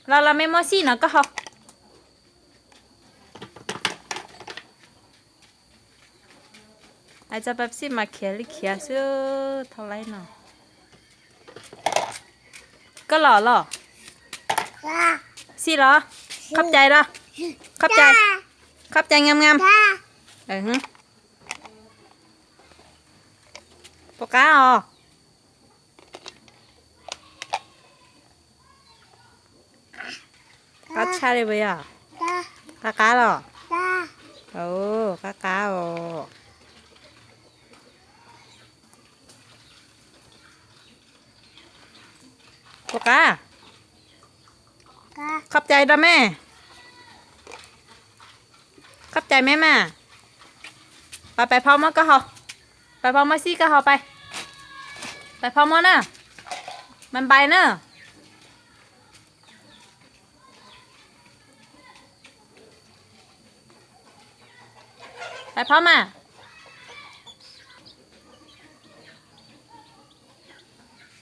เราไม่มอซี่เนาะก็เขาอาจจะแบบสิมาเขียนหรือเขียนซื้อเท่าไรเนาะก็หล่อสิเหรอขับใจเหรอขับใจขับใจงามๆฮึปากกาอ๋อกัดชาเลยไปอ่ะกากาเหรอโอ้กากาอ๋อปากกาขับใจด้แม่ขับใจแม่มาไปพร้อมมั้งก็เหรอไปพร้อมมาซี่ก็เหรอไปพร้อมมั้งน่ะมันไปเนอะไปพร้อมมา